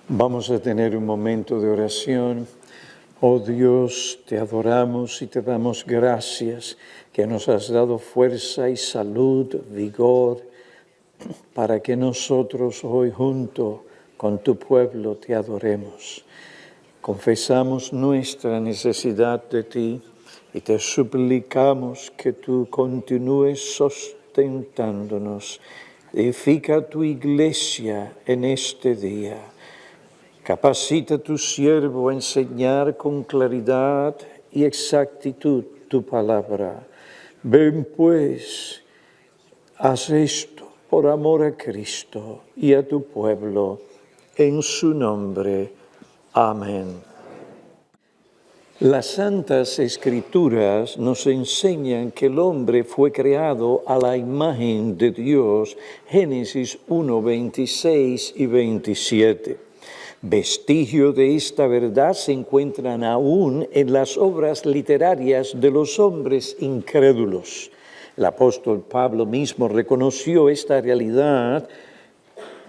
Vamos a tener un momento de oración. Oh Dios, te adoramos y te damos gracias que nos has dado fuerza y salud, vigor, para que nosotros hoy junto con tu pueblo te adoremos. Confesamos nuestra necesidad de ti y te suplicamos que tú continúes sustentándonos. Edifica tu iglesia en este día. Capacita a tu siervo a enseñar con claridad y exactitud tu palabra. Ven pues, haz esto por amor a Cristo y a tu pueblo, en su nombre. Amén. Las Santas Escrituras nos enseñan que el hombre fue creado a la imagen de Dios, Génesis 1, 26 y 27. Vestigio de esta verdad se encuentran aún en las obras literarias de los hombres incrédulos. El apóstol Pablo mismo reconoció esta realidad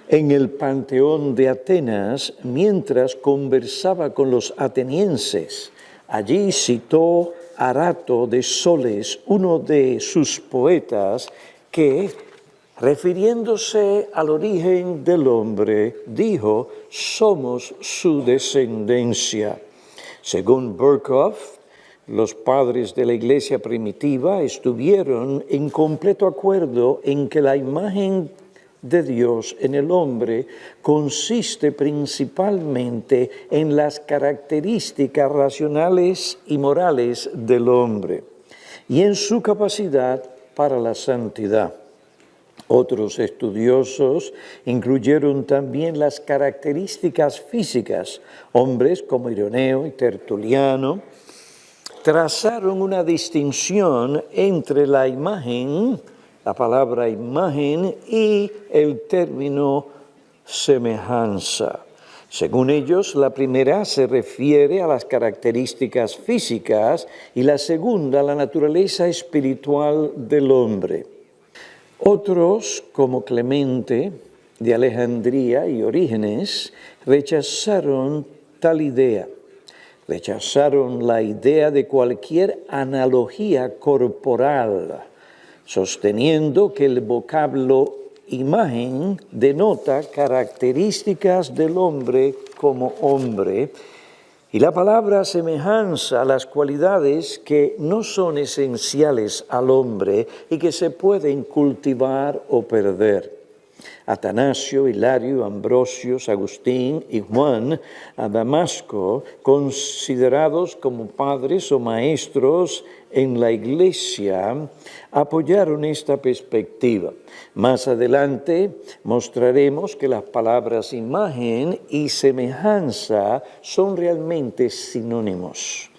en el Panteón de Atenas mientras conversaba con los atenienses. Allí citó a Arato de Soles, uno de sus poetas, que, refiriéndose al origen del hombre, dijo: somos su descendencia. Según Berkhoff, los padres de la iglesia primitiva estuvieron en completo acuerdo en que la imagen de Dios en el hombre consiste principalmente en las características racionales y morales del hombre y en su capacidad para la santidad. Otros estudiosos incluyeron también las características físicas. Hombres como Ireneo y Tertuliano trazaron una distinción entre la imagen, la palabra imagen, y el término semejanza. Según ellos, la primera se refiere a las características físicas y la segunda a la naturaleza espiritual del hombre. Otros, como Clemente de Alejandría y Orígenes, rechazaron tal idea. Rechazaron la idea de cualquier analogía corporal, sosteniendo que el vocablo imagen denota características del hombre como hombre, y la palabra semejanza, las cualidades que no son esenciales al hombre y que se pueden cultivar o perder. Atanasio, Hilario, Ambrosio, Agustín y Juan a Damasco, considerados como padres o maestros en la iglesia, apoyaron esta perspectiva. Más adelante mostraremos que las palabras imagen y semejanza son realmente sinónimos.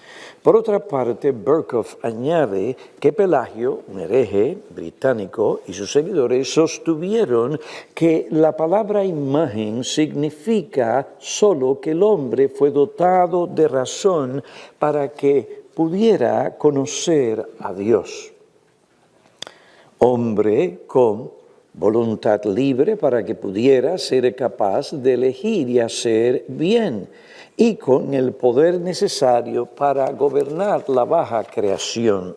Por otra parte, Berkhoff añade que Pelagio, un hereje británico, y sus seguidores sostuvieron que la palabra imagen significa solo que el hombre fue dotado de razón para que pudiera conocer a Dios. Hombre con voluntad libre para que pudiera ser capaz de elegir y hacer bien, y con el poder necesario para gobernar la baja creación.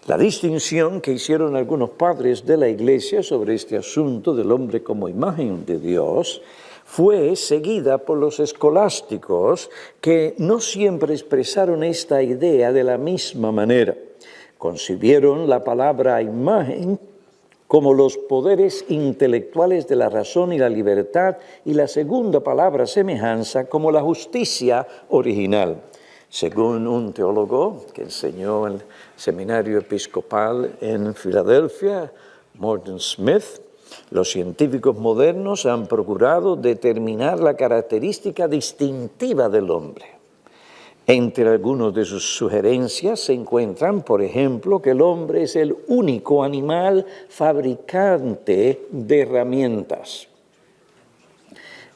La distinción que hicieron algunos padres de la Iglesia sobre este asunto del hombre como imagen de Dios fue seguida por los escolásticos, que no siempre expresaron esta idea de la misma manera. Concibieron la palabra imagen como los poderes intelectuales de la razón y la libertad, y la segunda palabra, semejanza, como la justicia original. Según un teólogo que enseñó en el seminario episcopal en Filadelfia, Morton Smith, los científicos modernos han procurado determinar la característica distintiva del hombre. Entre algunas de sus sugerencias se encuentran, por ejemplo, que el hombre es el único animal fabricante de herramientas.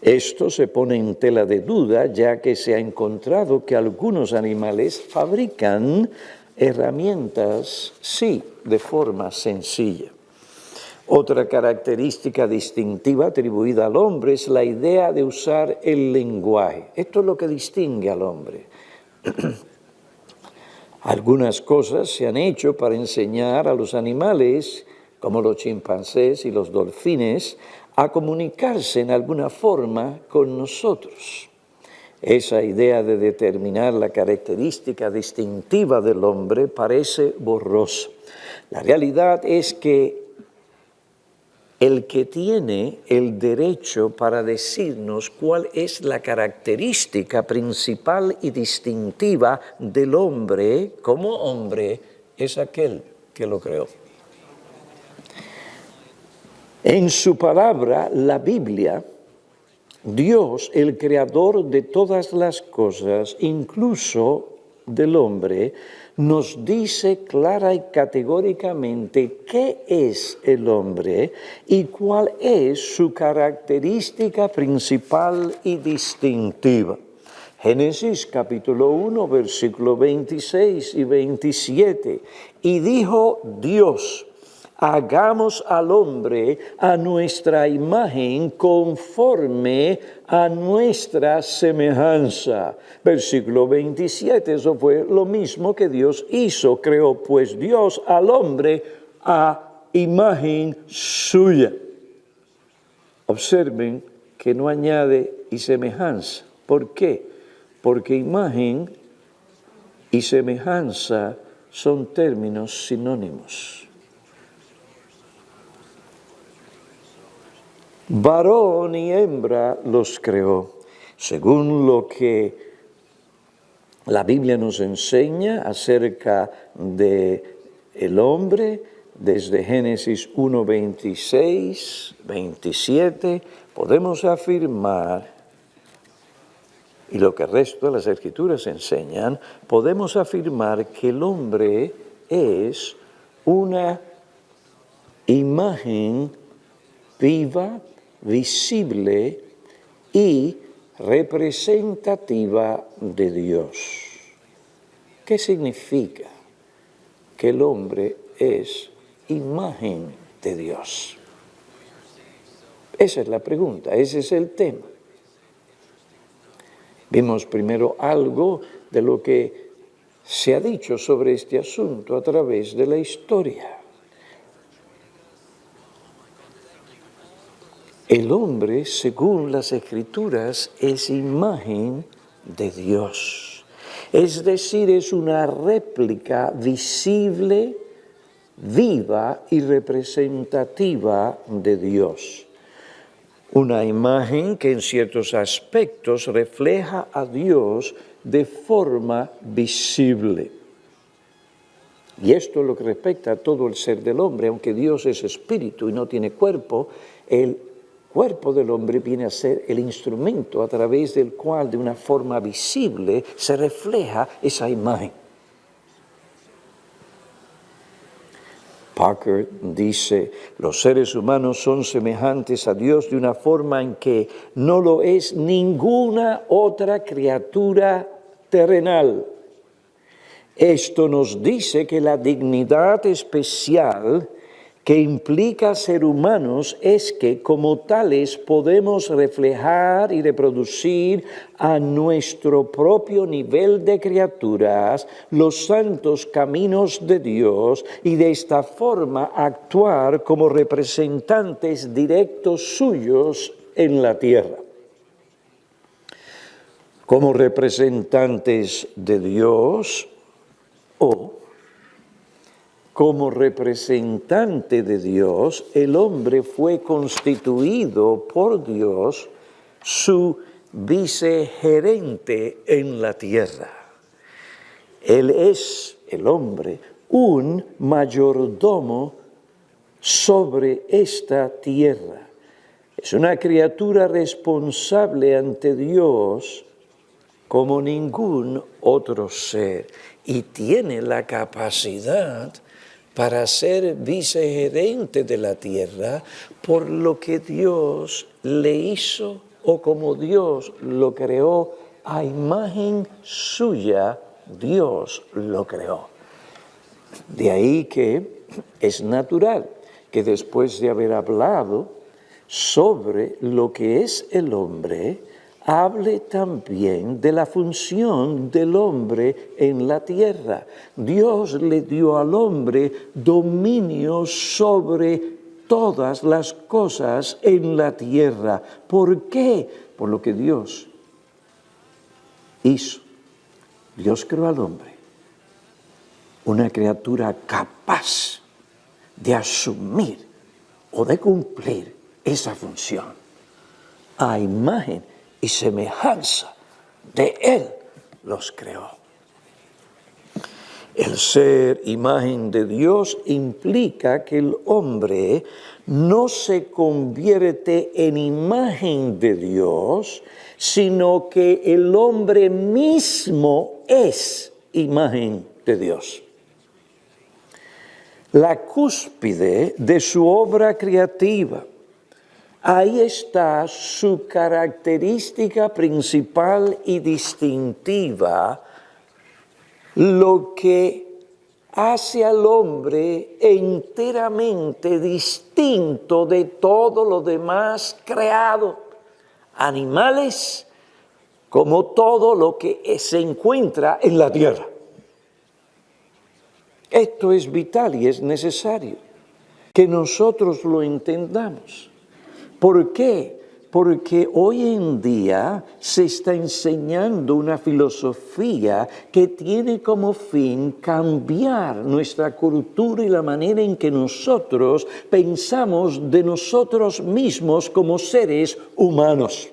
Esto se pone en tela de duda, ya que se ha encontrado que algunos animales fabrican herramientas, sí, de forma sencilla. Otra característica distintiva atribuida al hombre es la idea de usar el lenguaje. Esto es lo que distingue al hombre. Algunas cosas se han hecho para enseñar a los animales, como los chimpancés y los delfines, a comunicarse en alguna forma con nosotros. Esa idea de determinar la característica distintiva del hombre parece borrosa. La realidad es que el que tiene el derecho para decirnos cuál es la característica principal y distintiva del hombre como hombre es aquel que lo creó. En su palabra, la Biblia, Dios, el creador de todas las cosas, incluso del hombre, nos dice clara y categóricamente qué es el hombre y cuál es su característica principal y distintiva. Génesis capítulo 1, versículo 26 y 27. Y dijo Dios: hagamos al hombre a nuestra imagen, conforme a nuestra semejanza. Versículo 27, eso fue lo mismo que Dios hizo. Creó pues Dios al hombre a imagen suya. Observen que no añade y semejanza. ¿Por qué? Porque imagen y semejanza son términos sinónimos. Varón y hembra los creó, según lo que la Biblia nos enseña acerca del hombre, desde Génesis 1, 26, 27, podemos afirmar, y lo que el resto de las Escrituras enseñan, podemos afirmar que el hombre es una imagen viva, visible y representativa de Dios. ¿Qué significa que el hombre es imagen de Dios? Esa es la pregunta, ese es el tema. Vimos primero algo de lo que se ha dicho sobre este asunto a través de la historia. El hombre, según las Escrituras, es imagen de Dios. Es decir, es una réplica visible, viva y representativa de Dios. Una imagen que en ciertos aspectos refleja a Dios de forma visible. Y esto es lo que respecta a todo el ser del hombre. Aunque Dios es espíritu y no tiene cuerpo, el cuerpo del hombre viene a ser el instrumento a través del cual de una forma visible se refleja esa imagen. Parker dice: los seres humanos son semejantes a Dios de una forma en que no lo es ninguna otra criatura terrenal. Esto nos dice que la dignidad especial que implica ser humanos es que como tales podemos reflejar y reproducir a nuestro propio nivel de criaturas los santos caminos de Dios y de esta forma actuar como representantes directos suyos en la tierra. Como representantes de Dios o como representante de Dios, el hombre fue constituido por Dios su vicegerente en la tierra. Él es, el hombre, un mayordomo sobre esta tierra. Es una criatura responsable ante Dios como ningún otro ser y tiene la capacidad para ser vicegerente de la tierra por lo que Dios le hizo o como Dios lo creó, a imagen suya Dios lo creó. De ahí que es natural que después de haber hablado sobre lo que es el hombre, hable también de la función del hombre en la tierra. Dios le dio al hombre dominio sobre todas las cosas en la tierra. ¿Por qué? Por lo que Dios hizo. Dios creó al hombre, una criatura capaz de asumir o de cumplir esa función. A imagen y semejanza de Él los creó. El ser imagen de Dios implica que el hombre no se convierte en imagen de Dios, sino que el hombre mismo es imagen de Dios. La cúspide de su obra creativa, ahí está su característica principal y distintiva, lo que hace al hombre enteramente distinto de todo lo demás creado, animales como todo lo que se encuentra en la tierra. Esto es vital y es necesario que nosotros lo entendamos. ¿Por qué? Porque hoy en día se está enseñando una filosofía que tiene como fin cambiar nuestra cultura y la manera en que nosotros pensamos de nosotros mismos como seres humanos.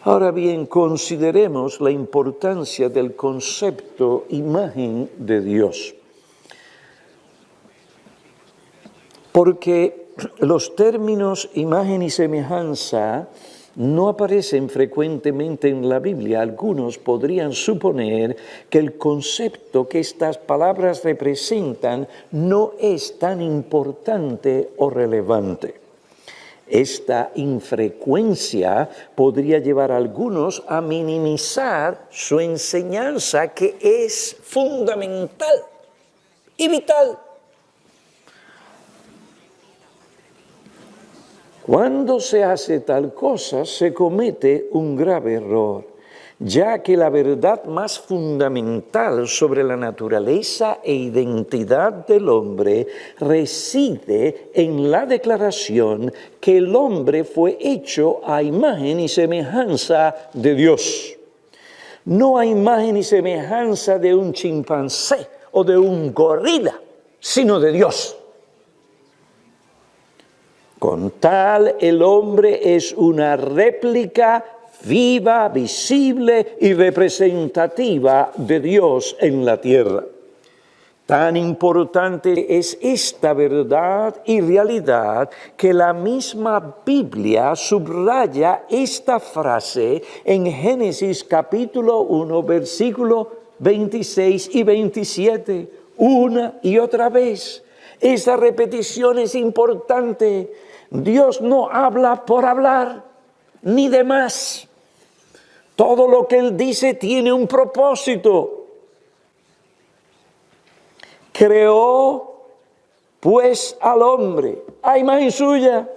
Ahora bien, consideremos la importancia del concepto imagen de Dios. Porque los términos imagen y semejanza no aparecen frecuentemente en la Biblia. Algunos podrían suponer que el concepto que estas palabras representan no es tan importante o relevante. Esta infrecuencia podría llevar a algunos a minimizar su enseñanza, que es fundamental y vital. Cuando se hace tal cosa, se comete un grave error, ya que la verdad más fundamental sobre la naturaleza e identidad del hombre reside en la declaración que el hombre fue hecho a imagen y semejanza de Dios. No a imagen y semejanza de un chimpancé o de un gorila, sino de Dios. Con tal, el hombre es una réplica viva, visible y representativa de Dios en la tierra. Tan importante es esta verdad y realidad que la misma Biblia subraya esta frase en Génesis capítulo 1, versículo 26 y 27, una y otra vez. Esa repetición es importante. Dios no habla por hablar, ni de más. Todo lo que Él dice tiene un propósito. Creó, pues, al hombre a imagen suya.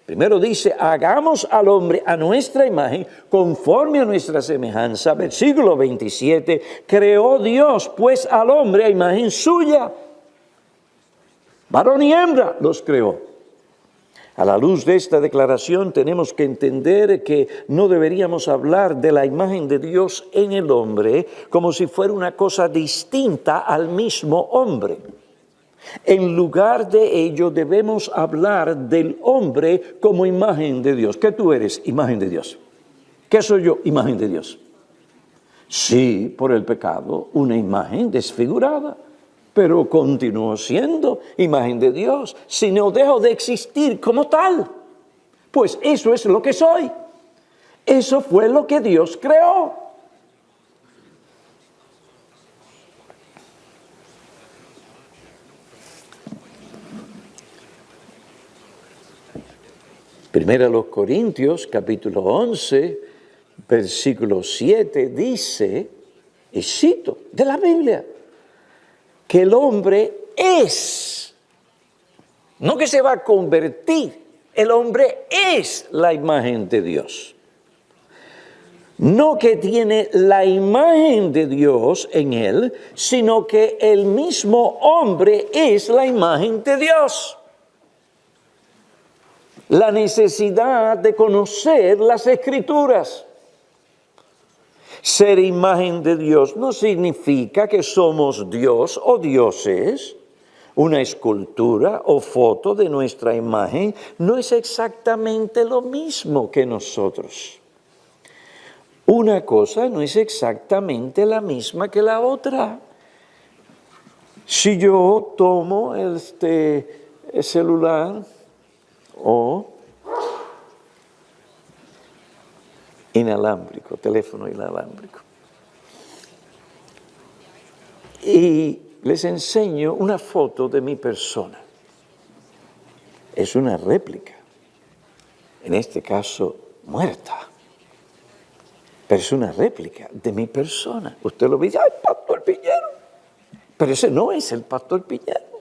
Primero dice, hagamos al hombre a nuestra imagen, conforme a nuestra semejanza. Versículo 27, creó Dios, pues, al hombre a imagen suya. Varón y hembra los creó. A la luz de esta declaración tenemos que entender que no deberíamos hablar de la imagen de Dios en el hombre como si fuera una cosa distinta al mismo hombre. En lugar de ello debemos hablar del hombre como imagen de Dios. ¿Qué tú eres? Imagen de Dios. ¿Qué soy yo? Imagen de Dios. Sí, por el pecado, una imagen desfigurada. Pero continúo siendo imagen de Dios, si no dejo de existir como tal. Pues eso es lo que soy. Eso fue lo que Dios creó. Primera los Corintios, capítulo 11, versículo 7, dice, y cito de la Biblia, que el hombre es, no que se va a convertir, el hombre es la imagen de Dios. No que tiene la imagen de Dios en él, sino que el mismo hombre es la imagen de Dios. La necesidad de conocer las Escrituras. Ser imagen de Dios no significa que somos Dios o dioses. Una escultura o foto de nuestra imagen no es exactamente lo mismo que nosotros. Una cosa no es exactamente la misma que la otra. Si yo tomo el celular o inalámbrico, teléfono inalámbrico, y les enseño una foto de mi persona, es una réplica, en este caso muerta. Pero es una réplica de mi persona. Usted lo ve y dice, ¡ay, Pastor Piñero! Pero ese no es el Pastor Piñero.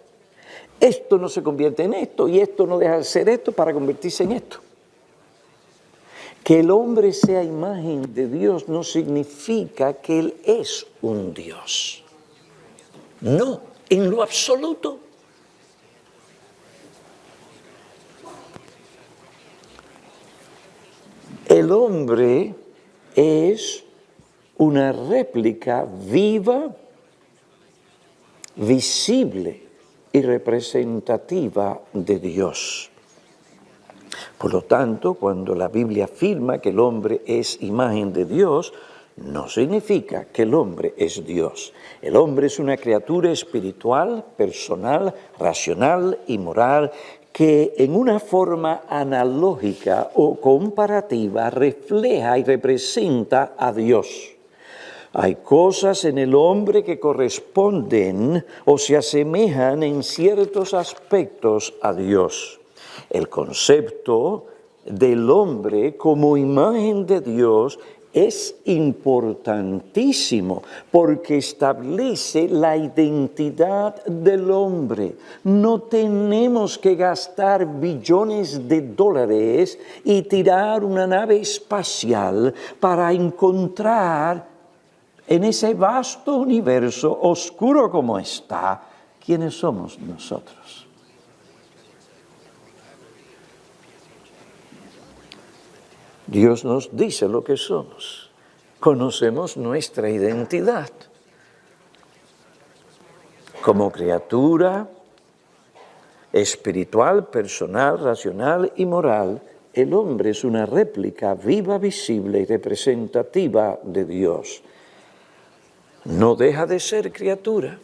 Esto no se convierte en esto y esto no deja de ser esto para convertirse en esto. Que el hombre sea imagen de Dios no significa que Él es un Dios. No, en lo absoluto. El hombre es una réplica viva, visible y representativa de Dios. Por lo tanto, cuando la Biblia afirma que el hombre es imagen de Dios, no significa que el hombre es Dios. El hombre es una criatura espiritual, personal, racional y moral que en una forma analógica o comparativa refleja y representa a Dios. Hay cosas en el hombre que corresponden o se asemejan en ciertos aspectos a Dios. El concepto del hombre como imagen de Dios es importantísimo porque establece la identidad del hombre. No tenemos que gastar billones de dólares y tirar una nave espacial para encontrar en ese vasto universo oscuro como está, ¿quiénes somos nosotros? Dios nos dice lo que somos. Conocemos nuestra identidad. Como criatura espiritual, personal, racional y moral, el hombre es una réplica viva, visible y representativa de Dios. No deja de ser criatura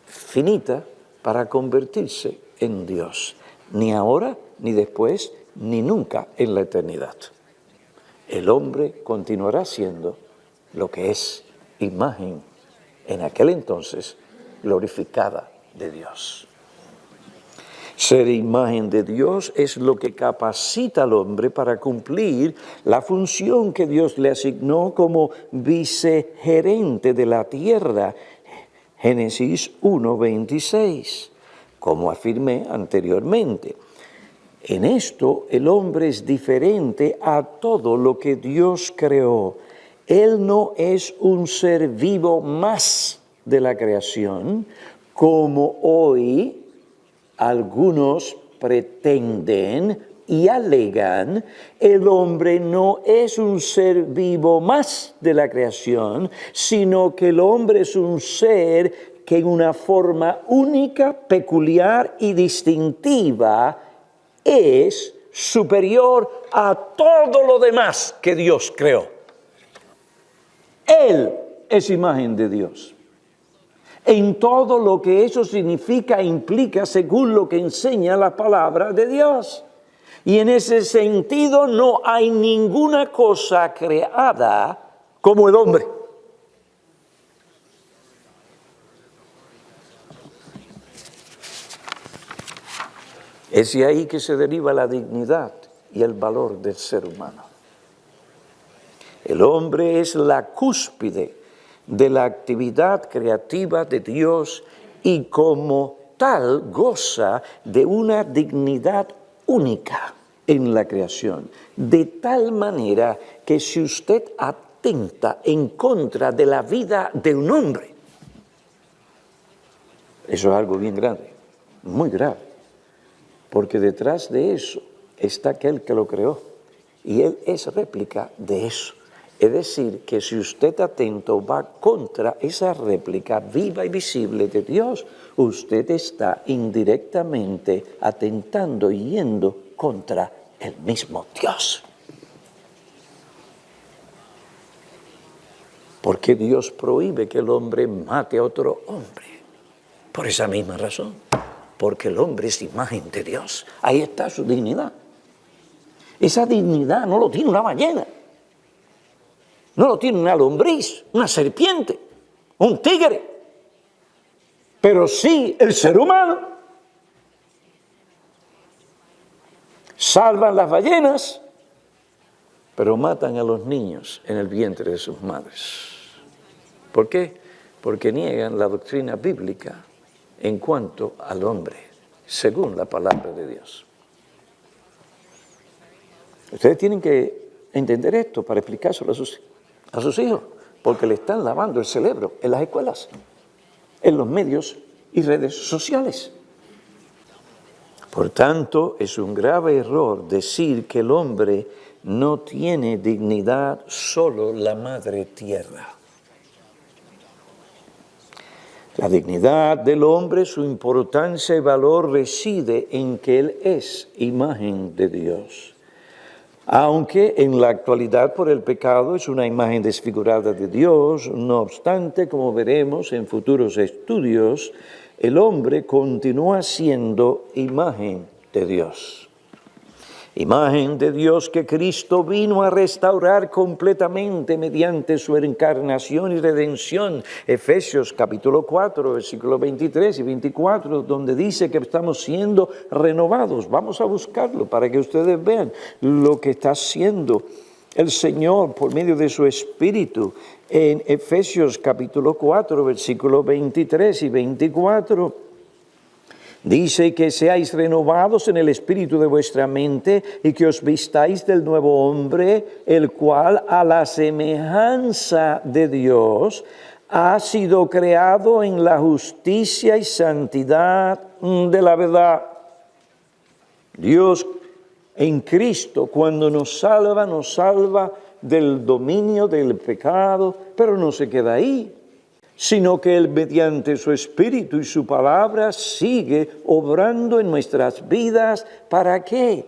finita para convertirse en Dios, ni ahora, ni después, ni nunca en la eternidad. El hombre continuará siendo lo que es imagen en aquel entonces glorificada de Dios. Ser imagen de Dios es lo que capacita al hombre para cumplir la función que Dios le asignó como vicegerente de la tierra. Génesis 1:26, como afirmé anteriormente. En esto el hombre es diferente a todo lo que Dios creó. Él no es un ser vivo más de la creación, como hoy algunos pretenden y alegan. El hombre no es un ser vivo más de la creación, sino que el hombre es un ser que en una forma única, peculiar y distintiva es superior a todo lo demás que Dios creó. Él es imagen de Dios. En todo lo que eso significa e implica según lo que enseña la palabra de Dios. Y en ese sentido no hay ninguna cosa creada como el hombre. Es de ahí que se deriva la dignidad y el valor del ser humano. El hombre es la cúspide de la actividad creativa de Dios y como tal goza de una dignidad única en la creación, de tal manera que si usted atenta en contra de la vida de un hombre, eso es algo bien grave, muy grave, porque detrás de eso está aquel que lo creó y él es réplica de eso. Es decir, que si usted atento va contra esa réplica viva y visible de Dios, usted está indirectamente atentando y yendo contra el mismo Dios. ¿Por qué Dios prohíbe que el hombre mate a otro hombre? Por esa misma razón, porque el hombre es imagen de Dios. Ahí está su dignidad. Esa dignidad no lo tiene una ballena. No lo tiene una lombriz, una serpiente, un tigre, pero sí el ser humano. Salvan las ballenas, pero matan a los niños en el vientre de sus madres. ¿Por qué? Porque niegan la doctrina bíblica en cuanto al hombre, según la palabra de Dios. Ustedes tienen que entender esto para explicárselo a sus hijos, porque le están lavando el cerebro en las escuelas, en los medios y redes sociales. Por tanto, es un grave error decir que el hombre no tiene dignidad, solo la madre tierra. La dignidad del hombre, su importancia y valor reside en que él es imagen de Dios. Aunque en la actualidad por el pecado es una imagen desfigurada de Dios, no obstante, como veremos en futuros estudios, el hombre continúa siendo imagen de Dios. Imagen de Dios que Cristo vino a restaurar completamente mediante su encarnación y redención. Efesios capítulo 4, versículos 23 y 24, donde dice que estamos siendo renovados. Vamos a buscarlo para que ustedes vean lo que está haciendo el Señor por medio de su Espíritu. En Efesios capítulo 4, versículos 23 y 24, dice que seáis renovados en el espíritu de vuestra mente y que os vistáis del nuevo hombre, el cual a la semejanza de Dios ha sido creado en la justicia y santidad de la verdad. Dios en Cristo, cuando nos salva del dominio del pecado, pero no se queda ahí, sino que Él mediante su Espíritu y su palabra sigue obrando en nuestras vidas. ¿Para qué?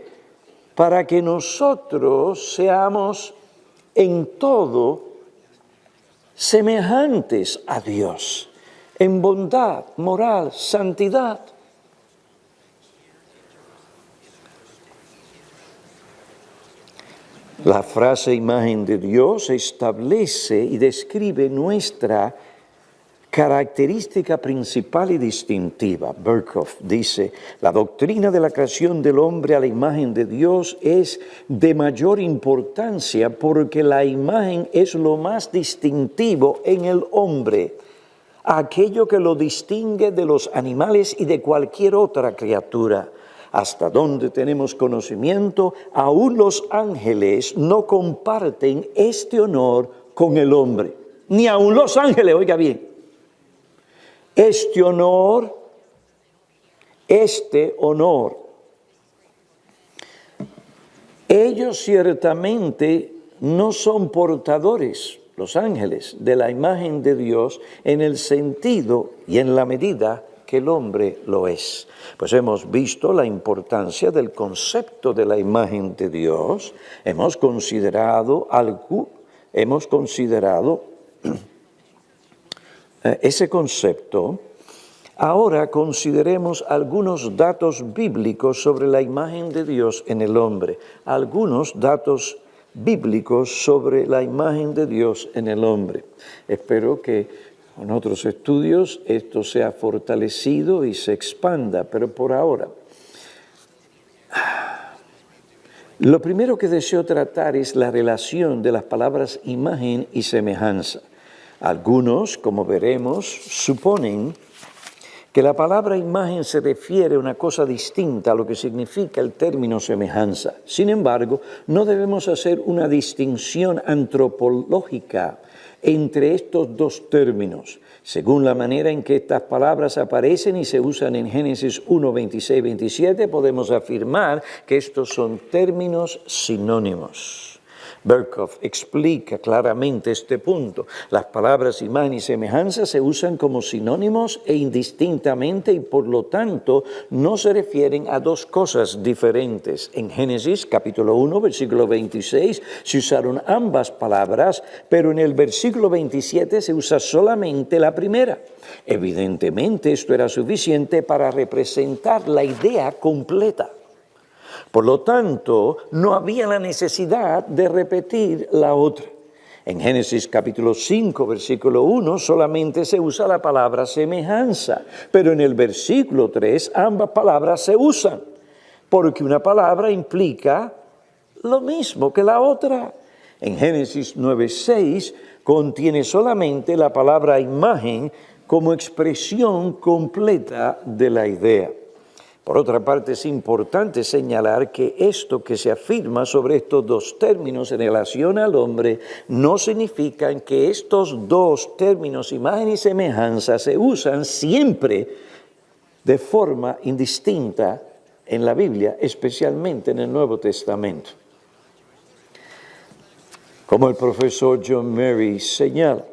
Para que nosotros seamos en todo semejantes a Dios, en bondad, moral, santidad. La frase imagen de Dios establece y describe nuestra característica principal y distintiva. Berkhoff dice, la doctrina de la creación del hombre a la imagen de Dios es de mayor importancia porque la imagen es lo más distintivo en el hombre, aquello que lo distingue de los animales y de cualquier otra criatura. Hasta donde tenemos conocimiento, aún los ángeles no comparten este honor con el hombre. Ni aún los ángeles, oiga bien. Este honor, ellos ciertamente no son portadores, los ángeles, de la imagen de Dios en el sentido y en la medida que el hombre lo es. Pues hemos visto la importancia del concepto de la imagen de Dios, hemos considerado ese concepto. Ahora consideremos algunos datos bíblicos sobre la imagen de Dios en el hombre. Algunos datos bíblicos sobre la imagen de Dios en el hombre. Espero que con otros estudios esto sea fortalecido y se expanda, pero por ahora. Lo primero que deseo tratar es la relación de las palabras imagen y semejanza. Algunos, como veremos, suponen que la palabra imagen se refiere a una cosa distinta a lo que significa el término semejanza. Sin embargo, no debemos hacer una distinción antropológica entre estos dos términos, según la manera en que estas palabras aparecen y se usan en Génesis 1, 26, 27, podemos afirmar que estos son términos sinónimos. Berkhoff explica claramente este punto. Las palabras imagen y semejanza se usan como sinónimos e indistintamente y por lo tanto no se refieren a dos cosas diferentes. En Génesis capítulo 1, versículo 26 se usaron ambas palabras, pero en el versículo 27 se usa solamente la primera. Evidentemente esto era suficiente para representar la idea completa. Por lo tanto, no había la necesidad de repetir la otra. En Génesis capítulo 5, versículo 1, solamente se usa la palabra semejanza, pero en el versículo 3 ambas palabras se usan, porque una palabra implica lo mismo que la otra. En Génesis 9:6 contiene solamente la palabra imagen como expresión completa de la idea. Por otra parte, es importante señalar que esto que se afirma sobre estos dos términos en relación al hombre no significa que estos dos términos, imagen y semejanza, se usan siempre de forma indistinta en la Biblia, especialmente en el Nuevo Testamento. Como el profesor John Murray señala,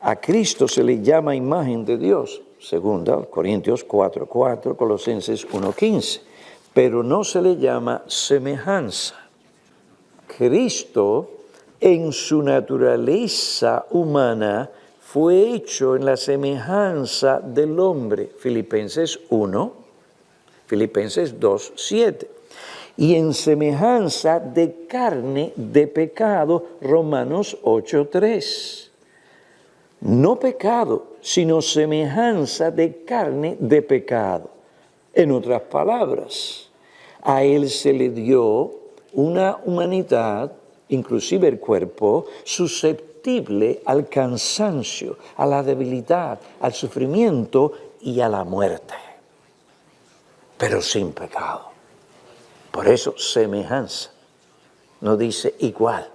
a Cristo se le llama imagen de Dios. Segunda, Corintios 4:4, Colosenses 1:15, pero no se le llama semejanza. Cristo, en su naturaleza humana, fue hecho en la semejanza del hombre, Filipenses 1, Filipenses 2:7, y en semejanza de carne de pecado, Romanos 8:3. No pecado, sino semejanza de carne de pecado. En otras palabras, a Él se le dio una humanidad, inclusive el cuerpo, susceptible al cansancio, a la debilidad, al sufrimiento y a la muerte, pero sin pecado. Por eso, semejanza, no dice igual.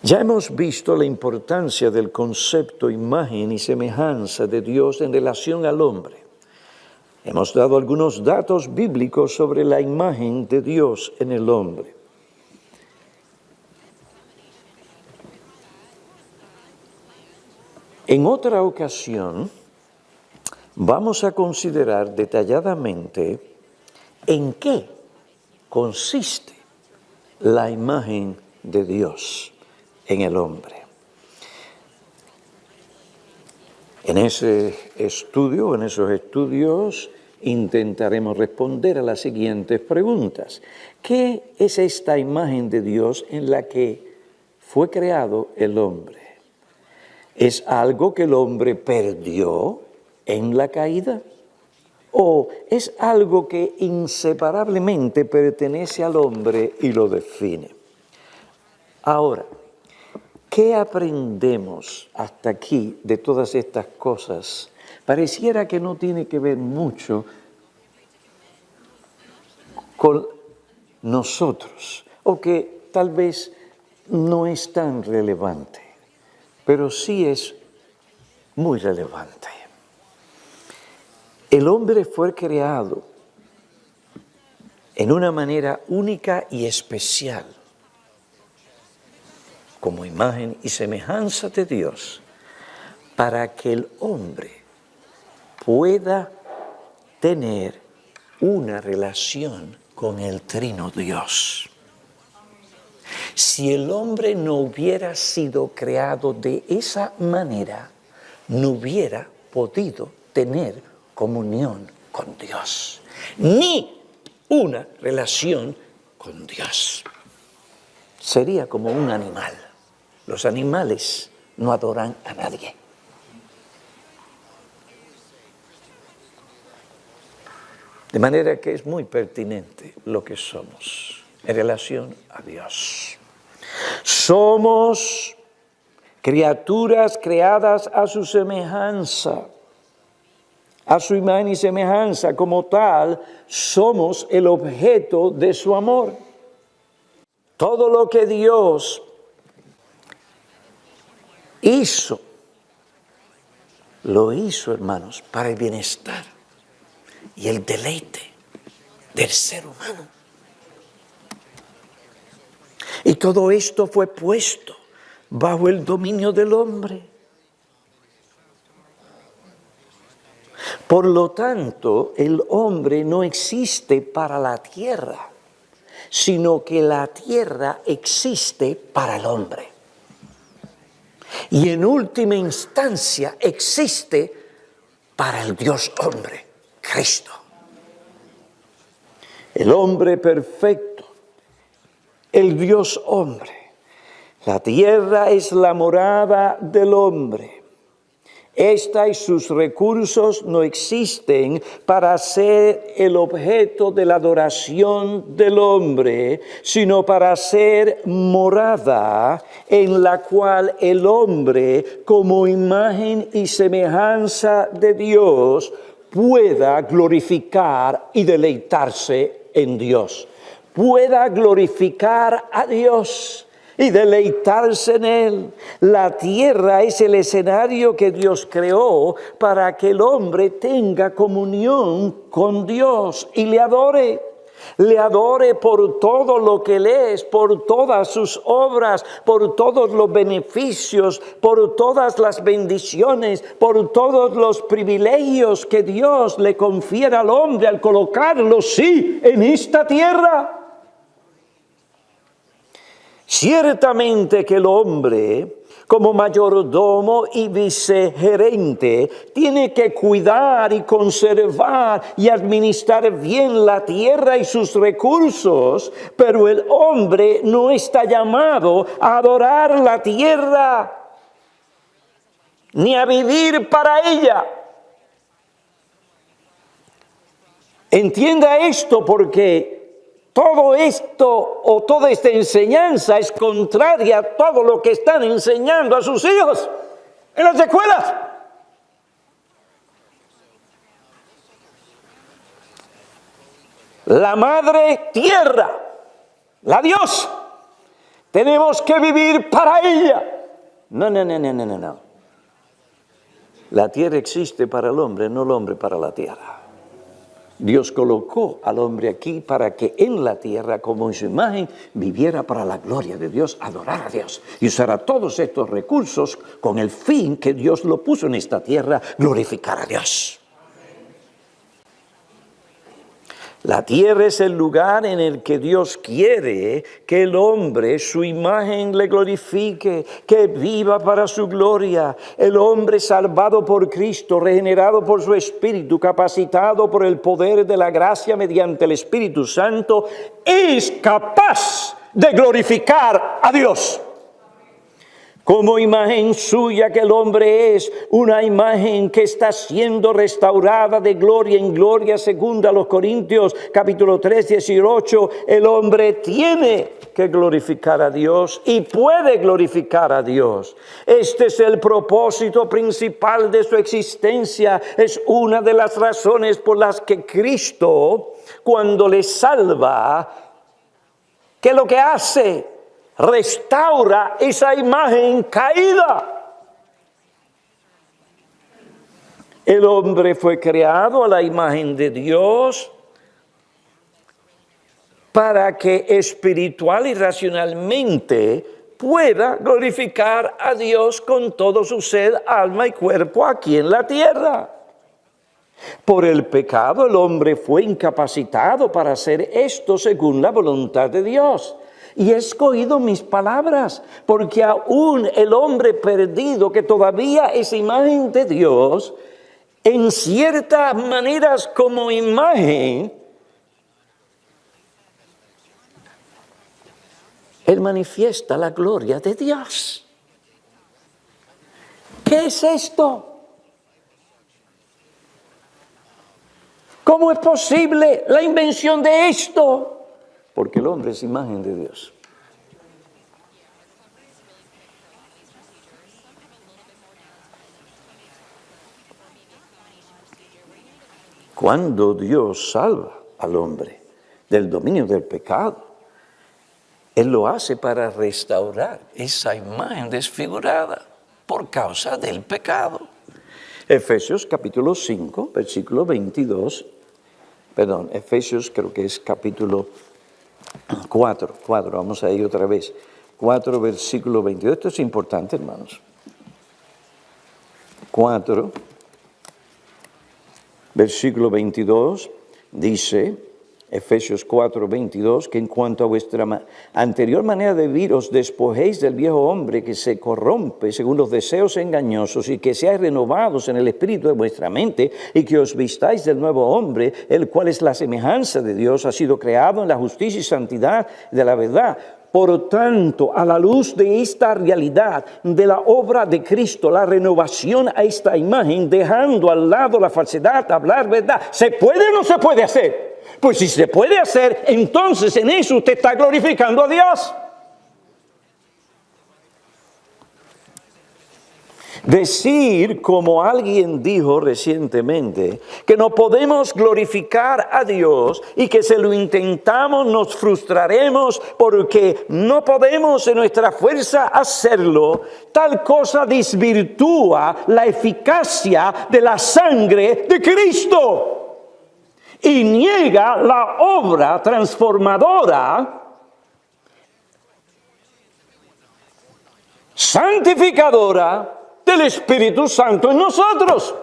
Ya hemos visto la importancia del concepto imagen y semejanza de Dios en relación al hombre. Hemos dado algunos datos bíblicos sobre la imagen de Dios en el hombre. En otra ocasión, vamos a considerar detalladamente en qué consiste la imagen de Dios en el hombre. En esos estudios, intentaremos responder a las siguientes preguntas. ¿Qué es esta imagen de Dios en la que fue creado el hombre? ¿Es algo que el hombre perdió en la caída? ¿O es algo que inseparablemente pertenece al hombre y lo define? Ahora, ¿qué aprendemos hasta aquí de todas estas cosas? Pareciera que no tiene que ver mucho con nosotros, o que tal vez no es tan relevante, pero sí es muy relevante. El hombre fue creado en una manera única y especial, como imagen y semejanza de Dios, para que el hombre pueda tener una relación con el Trino Dios. Si el hombre no hubiera sido creado de esa manera, no hubiera podido tener comunión con Dios, ni una relación con Dios. Sería como un animal. Los animales no adoran a nadie. De manera que es muy pertinente lo que somos en relación a Dios. Somos criaturas creadas a su semejanza, a su imagen y semejanza. Como tal, somos el objeto de su amor. Todo lo que Dios hizo, lo hizo, hermanos, para el bienestar y el deleite del ser humano. Y todo esto fue puesto bajo el dominio del hombre. Por lo tanto, el hombre no existe para la tierra, sino que la tierra existe para el hombre. Y en última instancia existe para el Dios hombre, Cristo. El hombre perfecto, el Dios hombre. La tierra es la morada del hombre. Esta y sus recursos no existen para ser el objeto de la adoración del hombre, sino para ser morada en la cual el hombre, como imagen y semejanza de Dios, pueda glorificar y deleitarse en Dios. Pueda glorificar a Dios y deleitarse en Él. La tierra es el escenario que Dios creó para que el hombre tenga comunión con Dios y le adore. Le adore por todo lo que Él es, por todas sus obras, por todos los beneficios, por todas las bendiciones, por todos los privilegios que Dios le confiere al hombre al colocarlo, sí, en esta tierra. Ciertamente que el hombre, como mayordomo y vicegerente, tiene que cuidar y conservar y administrar bien la tierra y sus recursos, pero el hombre no está llamado a adorar la tierra, ni a vivir para ella. Entienda esto, porque todo esto o toda esta enseñanza es contraria a todo lo que están enseñando a sus hijos en las escuelas. La madre tierra, la Dios, tenemos que vivir para ella. No. La tierra existe para el hombre, no el hombre para la tierra. Dios colocó al hombre aquí para que en la tierra, como en su imagen, viviera para la gloria de Dios, adorar a Dios y usara todos estos recursos con el fin que Dios lo puso en esta tierra, glorificar a Dios. La tierra es el lugar en el que Dios quiere que el hombre, su imagen, le glorifique, que viva para su gloria. El hombre salvado por Cristo, regenerado por su Espíritu, capacitado por el poder de la gracia mediante el Espíritu Santo, es capaz de glorificar a Dios. Como imagen suya que el hombre es, una imagen que está siendo restaurada de gloria en gloria, según a los Corintios, capítulo 3, 18, el hombre tiene que glorificar a Dios y puede glorificar a Dios. Este es el propósito principal de su existencia, es una de las razones por las que Cristo, cuando le salva, ¿qué es lo que hace? Restaura esa imagen caída. El hombre fue creado a la imagen de Dios para que espiritual y racionalmente pueda glorificar a Dios con todo su ser, alma y cuerpo aquí en la tierra. Por el pecado el hombre fue incapacitado para hacer esto según la voluntad de Dios. Y he escogido mis palabras, porque aún el hombre perdido, que todavía es imagen de Dios, en ciertas maneras como imagen, él manifiesta la gloria de Dios. ¿Qué es esto? ¿Cómo es posible la invención de esto? Porque el hombre es imagen de Dios. Cuando Dios salva al hombre del dominio del pecado, Él lo hace para restaurar esa imagen desfigurada por causa del pecado. Efesios capítulo 5, versículo 22, Efesios creo que es capítulo 4, vamos a ir otra vez, 4, versículo 22, esto es importante, hermanos. 4, versículo 22, dice, Efesios 4, 22, que en cuanto a vuestra anterior manera de vivir os despojéis del viejo hombre que se corrompe según los deseos engañosos y que seáis renovados en el espíritu de vuestra mente y que os vistáis del nuevo hombre, el cual es la semejanza de Dios, ha sido creado en la justicia y santidad de la verdad. Por tanto, a la luz de esta realidad de la obra de Cristo, la renovación a esta imagen, dejando al lado la falsedad, hablar verdad, ¿se puede o no se puede hacer? Pues si se puede hacer, entonces en eso usted está glorificando a Dios. Decir, como alguien dijo recientemente, que no podemos glorificar a Dios y que si lo intentamos nos frustraremos porque no podemos en nuestra fuerza hacerlo, tal cosa desvirtúa la eficacia de la sangre de Cristo y niega la obra transformadora, santificadora del Espíritu Santo en nosotros.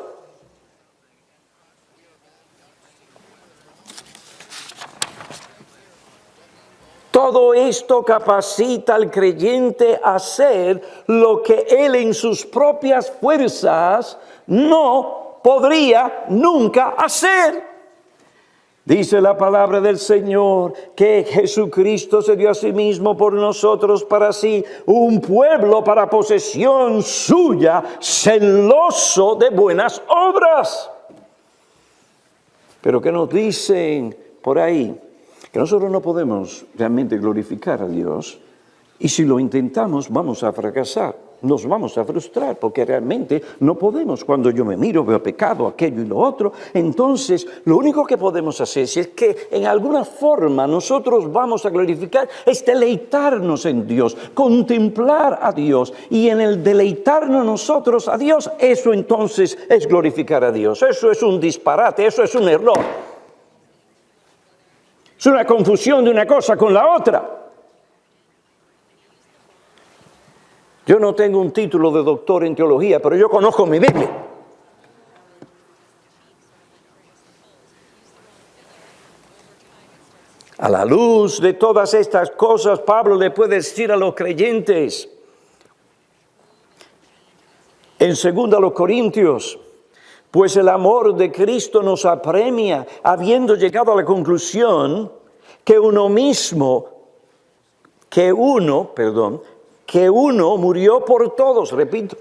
Todo esto capacita al creyente a hacer lo que él en sus propias fuerzas no podría nunca hacer. Dice la palabra del Señor que Jesucristo se dio a sí mismo por nosotros para sí, un pueblo para posesión suya, celoso de buenas obras. Pero ¿qué nos dicen por ahí? Que nosotros no podemos realmente glorificar a Dios y si lo intentamos vamos a fracasar. Nos vamos a frustrar porque realmente no podemos. Cuando yo me miro, veo pecado, aquello y lo otro. Entonces, lo único que podemos hacer, si es que en alguna forma nosotros vamos a glorificar, es deleitarnos en Dios, contemplar a Dios. Y en el deleitarnos nosotros a Dios, eso entonces es glorificar a Dios. Eso es un disparate, eso es un error. Es una confusión de una cosa con la otra. Yo no tengo un título de doctor en teología, pero yo conozco mi Biblia. A la luz de todas estas cosas, Pablo le puede decir a los creyentes, en 2 Corintios, pues el amor de Cristo nos apremia, habiendo llegado a la conclusión que uno murió por todos, repito.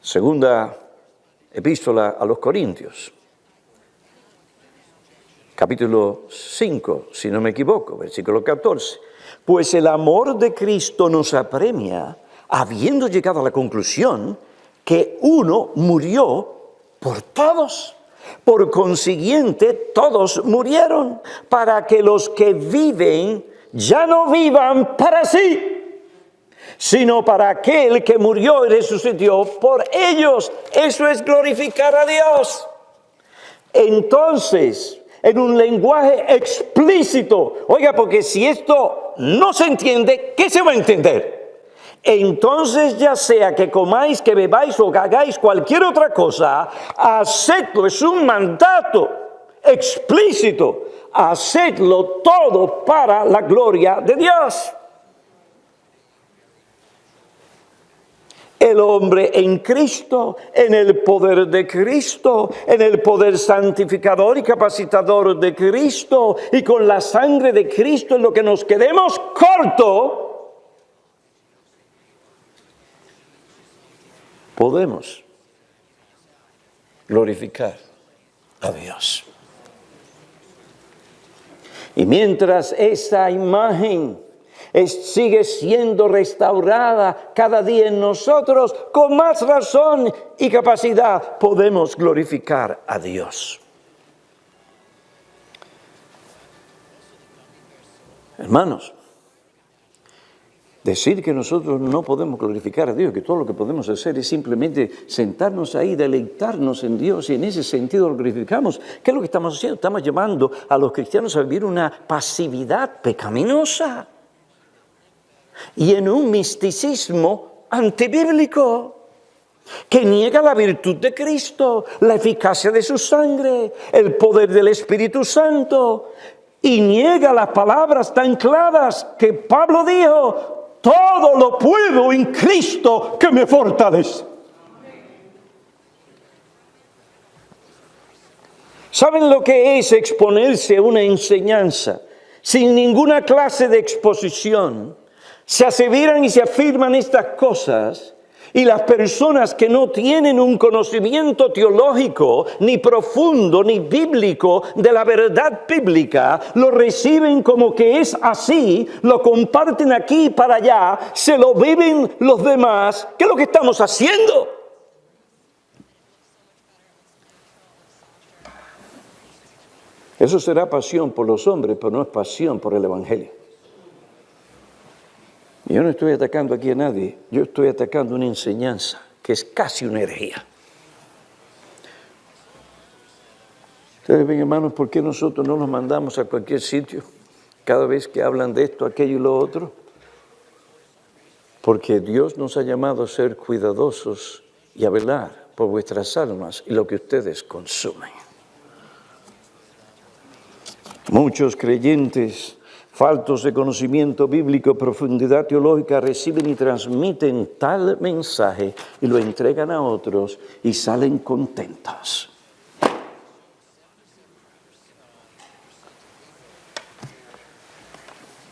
Segunda epístola a los Corintios, capítulo 5, si no me equivoco, versículo 14. Pues el amor de Cristo nos apremia, habiendo llegado a la conclusión que uno murió por todos. Por consiguiente, todos murieron, para que los que viven ya no vivan para sí, sino para aquel que murió y resucitó por ellos. Eso es glorificar a Dios. Entonces, en un lenguaje explícito, oiga, porque si esto no se entiende, ¿qué se va a entender? Entonces, ya sea que comáis, que bebáis o que hagáis cualquier otra cosa, hacedlo, es un mandato explícito, hacedlo todo para la gloria de Dios. El hombre en Cristo, en el poder de Cristo, en el poder santificador y capacitador de Cristo, y con la sangre de Cristo en lo que nos quedemos corto, podemos glorificar a Dios. Y mientras esa imagen sigue siendo restaurada cada día en nosotros, con más razón y capacidad podemos glorificar a Dios. Hermanos, decir que nosotros no podemos glorificar a Dios, que todo lo que podemos hacer es simplemente sentarnos ahí, deleitarnos en Dios y en ese sentido lo glorificamos. ¿Qué es lo que estamos haciendo? Estamos llevando a los cristianos a vivir una pasividad pecaminosa y en un misticismo antibíblico que niega la virtud de Cristo, la eficacia de su sangre, el poder del Espíritu Santo y niega las palabras tan claras que Pablo dijo: todo lo puedo en Cristo que me fortalece. ¿Saben lo que es exponerse a una enseñanza sin ninguna clase de exposición? Se aseveran y se afirman estas cosas y las personas que no tienen un conocimiento teológico, ni profundo, ni bíblico de la verdad bíblica, lo reciben como que es así, lo comparten aquí y para allá, se lo beben los demás. ¿Qué es lo que estamos haciendo? Eso será pasión por los hombres, pero no es pasión por el Evangelio. Yo no estoy atacando aquí a nadie, yo estoy atacando una enseñanza que es casi una herejía. Ustedes ven, hermanos, ¿por qué nosotros no nos mandamos a cualquier sitio cada vez que hablan de esto, aquello y lo otro? Porque Dios nos ha llamado a ser cuidadosos y a velar por vuestras almas y lo que ustedes consumen. Muchos creyentes faltos de conocimiento bíblico, profundidad teológica, reciben y transmiten tal mensaje y lo entregan a otros y salen contentos.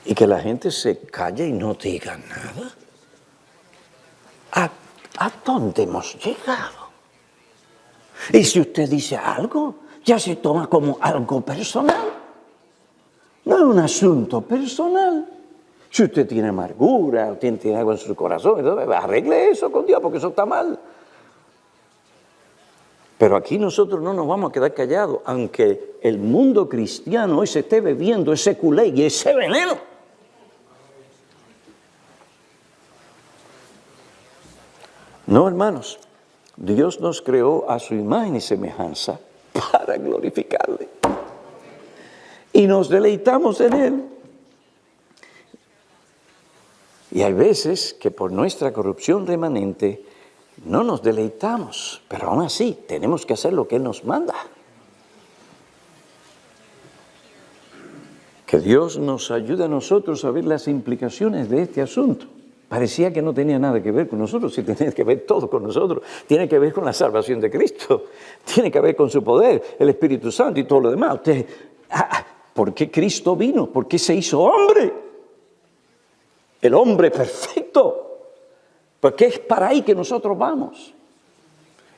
Y que la gente se calle y no diga nada. ¿A dónde hemos llegado? Y si usted dice algo, ya se toma como algo personal. No es un asunto personal. Si usted tiene amargura, o tiene algo en su corazón, arregle eso con Dios, porque eso está mal. Pero aquí nosotros no nos vamos a quedar callados, aunque el mundo cristiano hoy se esté bebiendo ese culé y ese veneno. No, hermanos, Dios nos creó a su imagen y semejanza para glorificarle. Y nos deleitamos en Él. Y hay veces que por nuestra corrupción remanente no nos deleitamos, pero aún así tenemos que hacer lo que Él nos manda. Que Dios nos ayude a nosotros a ver las implicaciones de este asunto. Parecía que no tenía nada que ver con nosotros, sí tiene que ver todo con nosotros. Tiene que ver con la salvación de Cristo, tiene que ver con su poder, el Espíritu Santo y todo lo demás. ¿Por qué Cristo vino? ¿Por qué se hizo hombre? El hombre perfecto. Porque es para ahí que nosotros vamos.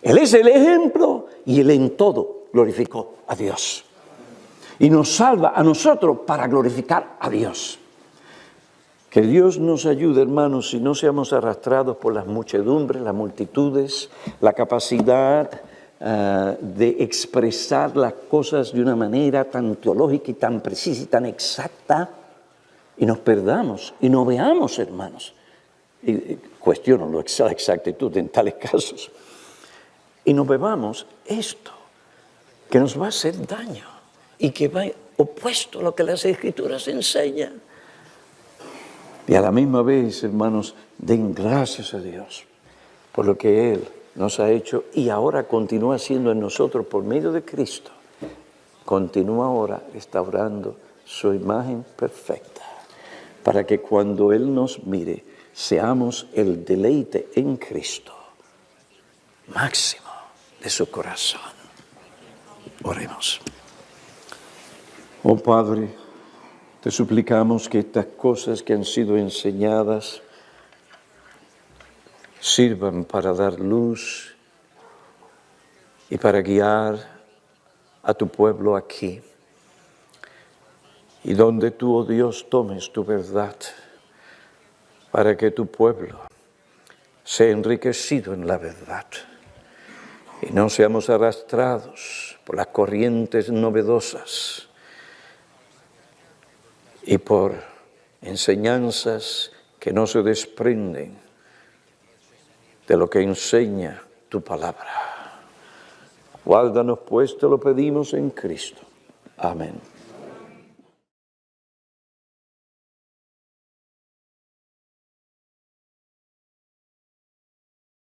Él es el ejemplo y Él en todo glorificó a Dios. Y nos salva a nosotros para glorificar a Dios. Que Dios nos ayude, hermanos, y no seamos arrastrados por las muchedumbres, las multitudes, la capacidad de expresar las cosas de una manera tan teológica y tan precisa y tan exacta, y nos perdamos y no veamos, hermanos. Y cuestiono la exactitud en tales casos. Y nos bebamos esto, que nos va a hacer daño y que va opuesto a lo que las Escrituras enseñan. Y a la misma vez, hermanos, den gracias a Dios por lo que Él nos ha hecho y ahora continúa haciendo en nosotros por medio de Cristo. Continúa ahora restaurando su imagen perfecta para que cuando Él nos mire seamos el deleite en Cristo máximo de su corazón. Oremos. Oh Padre, te suplicamos que estas cosas que han sido enseñadas sirvan para dar luz y para guiar a tu pueblo aquí. Y donde tú, oh Dios, tomes tu verdad para que tu pueblo sea enriquecido en la verdad y no seamos arrastrados por las corrientes novedosas y por enseñanzas que no se desprenden de lo que enseña tu palabra. Guárdanos, pues, te lo pedimos en Cristo. Amén.